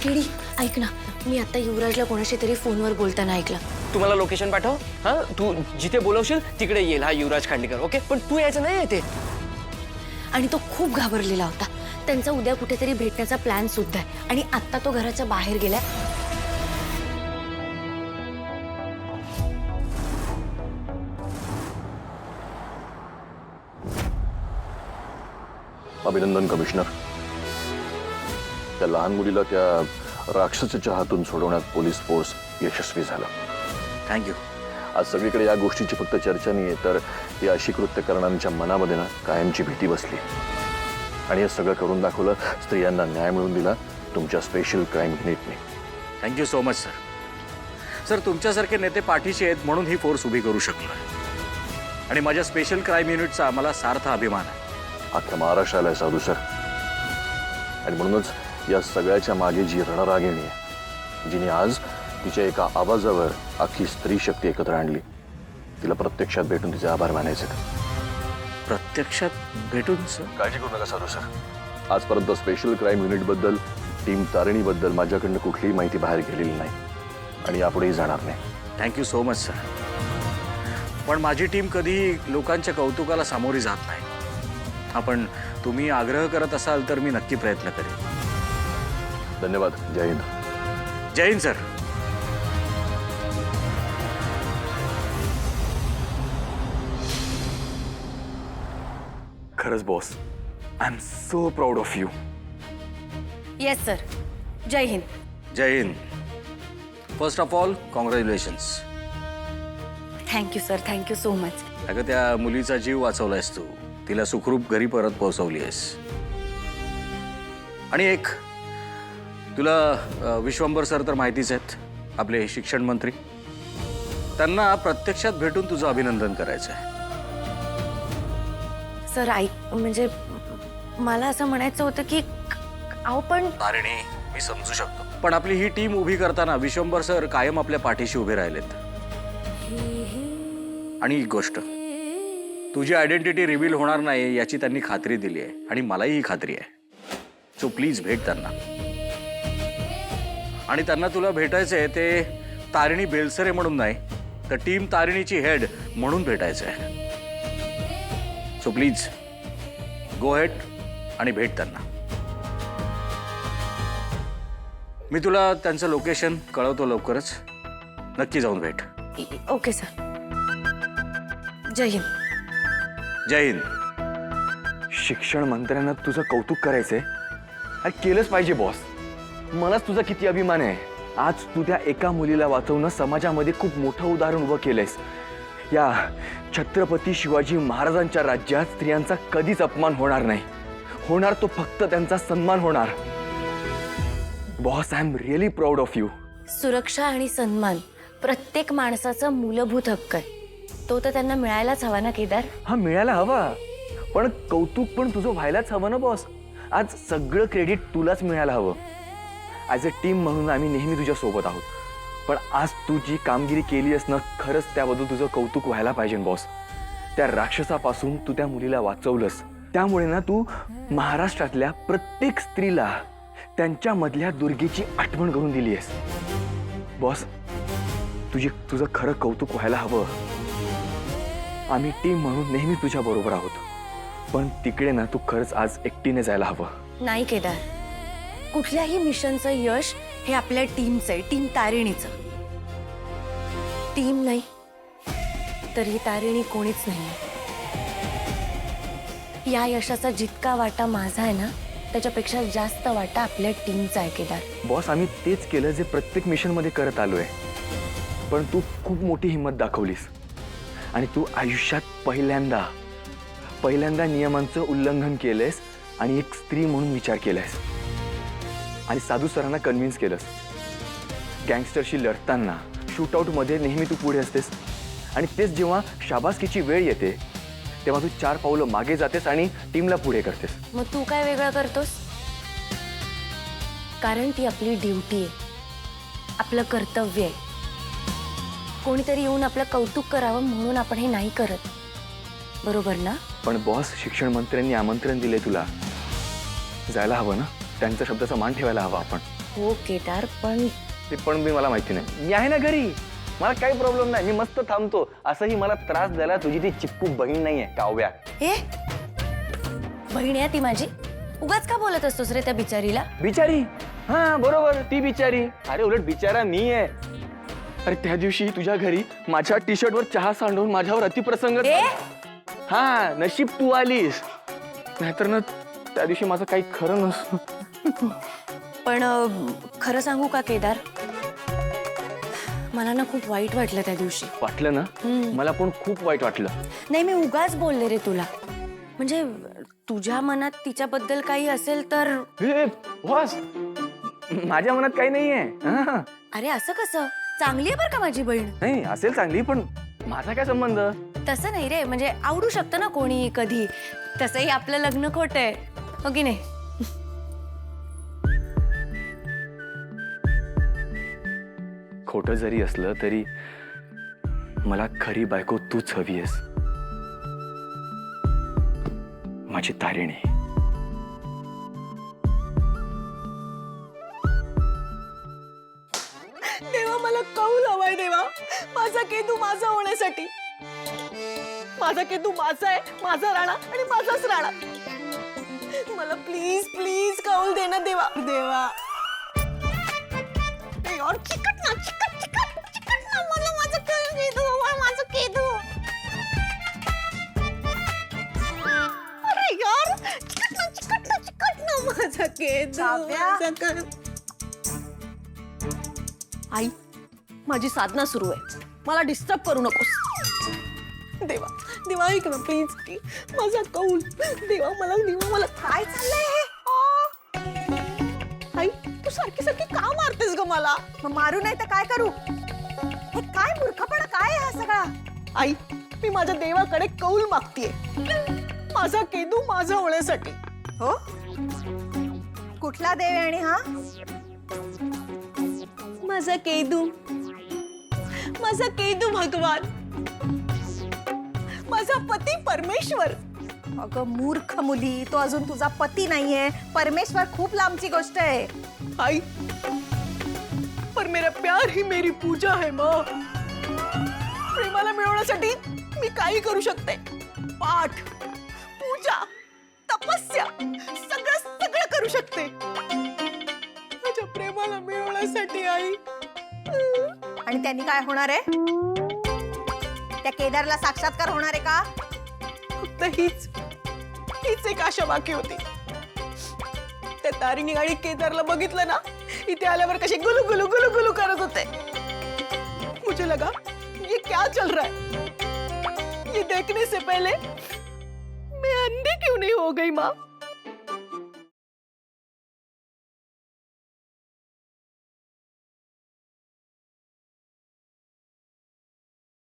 KD ऐक ना, मी आता युवराजला कोणाशी तरी फोनवर बोलताना ऐकलं. तुम्हाला लोकेशन पाठव. हा, तू जिथे बोलवशील तिकडे येईल हा युवराज खांडेकर. ओके, पण तू यायचं नाही येते. आणि तो खूप घाबरलेला होता. त्यांचा उद्या कुठेतरी भेटण्याचा प्लॅन सुद्धा आहे आणि आता तो घराच्या बाहेर गेलाय. अभिनंदन कमिशनर. त्या लहान मुलीला त्या राक्षसाच्या हातून सोडवण्यात पोलीस फोर्स यशस्वी झाला. थँक्यू. आज सगळीकडे या गोष्टीची फक्त चर्चा नाहीये, तर या अशी कृत्य करणाऱ्यांच्या मनामध्ये ना कायमची भीती बसली. आणि हे सगळं करून दाखवलं. स्त्रियांना न्याय मिळवून दिला तुमच्या स्पेशल क्राईम युनिटने. Thank you so much sir. Sir, तुमच्यासारखे नेते पाठीशी आहेत म्हणून ही फोर्स उभी करू शकलो आणि माझ्या स्पेशल क्राईम युनिटचा आम्हाला सार्थ अभिमान आहे. अख्ख्या महाराष्ट्राला आहे साधू सर. आणि म्हणूनच या सगळ्याच्या मागे जी रणरागिणी आहे, जिने आज तिच्या एका आवाजावर अख्खी स्त्री शक्ती एकत्र आणली, तिला प्रत्यक्षात भेटून तिचे आभार मानायचे. प्रत्यक्षात भेटून सर? काळजी करू नका साधू सर. आजपर्यंत स्पेशल क्राईम युनिट बद्दल, टीम तारिणी बद्दल माझ्याकडनं कुठलीही माहिती बाहेर गेलेली नाही आणि यापुढेही जाणार नाही. Thank you so much sir. पण माझी टीम कधी लोकांच्या कौतुकाला सामोरी जात नाही. आपण तुम्ही आग्रह करत असाल तर मी नक्की प्रयत्न करेन. धन्यवाद. जय हिंद. जय हिंद सर. खरंच boss, I am so proud of you. Yes sir. जय हिंद. जय हिंद. First of all congratulations. Thank you sir. Thank you so much. अगं, त्या मुलीचा जीव वाचवलायस तू. तिला सुखरूप घरी परत पोहोचवली आहेस. आणि एक तुला विश्वंभर सर तर माहितीच आहेत, आपले शिक्षण मंत्री. त्यांना प्रत्यक्षात भेटून तुझं अभिनंदन करायचं आहे. सर ऐक, म्हणजे मला असं म्हणायचं होतं की अहो पण तारिणी, मी समजू शकतो, पण आपली ही टीम उभी करताना विश्वंभर सर कायम आपल्या पाठीशी उभे राहिलेत. आणि एक गोष्ट, तुझी आयडेंटिटी रिव्हील होणार नाही याची त्यांनी खात्री दिली आहे आणि मलाही ही खात्री आहे. सो प्लीज भेट त्यांना. आणि त्यांना तुला भेटायचंय ते तारिणी बेलसरे म्हणून नाही, तर टीम तारिणीची हेड म्हणून भेटायचं आहे. सो प्लीज गो हेड आणि भेट त्यांना. मी तुला त्यांचं लोकेशन कळवतो लवकरच. नक्की जाऊन भेट. Okay sir. जय हिंद. जय हिंद. शिक्षण मंत्र्यांना तुझं कौतुक करायचंय आणि केलंच पाहिजे बॉस. मलाच तुझा किती अभिमान आहे. आज तू त्या एका मुलीला वाचवणं समाजामध्ये खूप मोठं उदाहरण उभं केलंयस. या छत्रपती शिवाजी महाराजांच्या राज्यात स्त्रियांचा कधीच अपमान होणार नाही. होणार तो फक्त त्यांचा सन्मान होणार. Boss, I am really proud of you. सुरक्षा आणि सन्मान प्रत्येक माणसाचा मूलभूत हक्क आहे. तो तर त्यांना मिळायलाच हवा ना केदार. हा, मिळायला हवा, पण कौतुक पण तुझं व्हायलाच हवं ना बॉस. आज सगळं क्रेडिट तुलाच मिळायला हवं. ॲज अ टीम म्हणून आम्ही नेहमी तुझ्या सोबत आहोत, पण आज तू जी कामगिरी केली आहेस ना, खरंच त्याबद्दल तुझं कौतुक व्हायला पाहिजे बॉस. त्या राक्षसापासून तू त्या मुलीला वाचवलंस, त्यामुळे ना तू महाराष्ट्रातल्या प्रत्येक स्त्रीला त्यांच्यामधल्या दुर्गेची आठवण करून दिली आहेस. बॉस, तुझं खरं कौतुक व्हायला हवं. आम्ही टीम म्हणून नेहमी तुझ्या बरोबर आहोत, पण तिकडे ना तू खरंच आज एकटीने जायला हवं. नाही केदार, कुठल्याही मिशनचं यश हे आपल्या टीमचं आहे, टीम तारिणीचं. टीम नाही तर ही तारिणी कोणीच नाही. या यशाचा जितका वाटा माझा आहे ना, त्याच्यापेक्षा जास्त वाटा आपल्या टीमचा आहे केदार. बॉस, आम्ही तेच केलं जे प्रत्येक मिशनमध्ये करत आलोय, पण तू खूप मोठी हिंमत दाखवलीस आणि तू आयुष्यात पहिल्यांदा नियमांचं उल्लंघन केलंयस आणि एक स्त्री म्हणून विचार केलायस आणि साधू सरांना कन्व्हिन्स केलंस. गँगस्टरशी लढताना शूटआउटमध्ये नेहमी तू पुढे असतेस आणि तेच जेव्हा शाबासकीची वेळ येते तेव्हा तू 4 पावलं मागे जातेस आणि टीमला पुढे करतेस. मग तू काय वेगळं करतोस? कारण ती आपली ड्युटी आहे, आपलं कर्तव्य आहे. कोणीतरी येऊन आपलं कौतुक करावं म्हणून आपण हे नाही करत, बरोबर ना? पण बॉस, शिक्षण मंत्र्यांनी आमंत्रण दिले तुला, जायला हवं ना, त्यांच्या शब्दाचा मान ठेवायला हवा आपण. हो केदार, पण ते पण मी मला माहिती नाही, मी आहे ना घरी, मला काही प्रॉब्लेम नाही, मी मस्त थांबतो. असंही मला त्रास द्यायला तुझी ती चिक्कू बहीण नाहीये काव्या. हे बहीण आहे ती माझी. उगाच का बोलत असतोस रे त्या बिचारीला? बिचारी? हा बरोबर, ती बिचारी. अरे उलट बिचारा मी आहे. अरे त्या दिवशी तुझ्या घरी माझ्या टी शर्टवर चहा सांडवून माझ्यावर अतिप्रसंग. हा नशीब तू आलीस, नाहीतर ना त्या दिवशी माझं काही खरं नसतं. पण खरं सांगू का केदार, मला ना खूप वाईट वाटलं त्या दिवशी. वाटलं ना? मला पण खूप वाईट वाटलं. नाही, मी उगाच बोलले रे तुला. म्हणजे तुझ्या मनात तिच्याबद्दल काही असेल तर. हे बॉस, माझ्या मनात काही नाहीये. हा. अरे असं कसं? चांगली आहे बरं का माझी बहीण. नाही असेल चांगली, पण माझा काय संबंध? तसं नाही रे, म्हणजे आवडू शकतं ना कोणी कधी. तसंही आपलं लग्न खोटं आहे, हो की नाही? खोटं जरी असलं तरी मला खरी बायको तूच हवी आहेस, माझी तारिणी. देवा, मला कौल हवाय देवा. माझा केतू माझा होण्यासाठी. माझा केतू माझा आहे, माझा राणा आणि माझाच राणा. मला प्लीज प्लीज कौल दे ना देवा. देवा यार, चिकट ना, चिकट चिकट चिकट ना, मला माझं केतू हवा, माझं केतू. अरे यार, चिकट ना, चिकट ना, चिकट ना, माझा केतू. आई, माझी साधना सुरू आहे, मला डिस्टर्ब करू नकोस. देवा देवा, ऐक ना प्लीज, माझा कौल. देवा मला काय चाललंय हे? आई, तू सारखी सारखी का मारतेस ग मला? मारू नाही तर काय करू? हे काय मूर्खपणा काय हा सगळा? आई, मी माझ्या देवाकडे कौल मागतीये, माझा केदू माझा होण्यासाठी. हो, कुठला देव आहे आणि हा? माझा केदू, माझा केदू भगवान, माझा पती परमेश्वर. अगं मूर्ख मुली, तो अजून तुझा पती नाहीये, परमेश्वर खूप लांबची गोष्ट आहे. आई, पर मेरा प्यार ही मेरी पूजा है माँ. प्रेमाला मिळवण्यासाठी मी काही करू शकते. पाठ, पूजा, तपस्या, सगळं सगळं करू शकते माझ्या प्रेमाला मिळवण्यासाठी. आई, आणि त्यांनी काय होणार आहे? त्या केदारला साक्षात्कार होणार आहे का? फक्त हीच एक आशा बाकी होती. त्या तारिणी आणि केदारला बघितलं ना, इथे आल्यावर कसे गुलू गुलू गुलू गुलू करत होते. मुझे लगा ये क्या चल रहा है? ये देखने से पहले मैं अंधी क्यों नहीं हो गई माँ?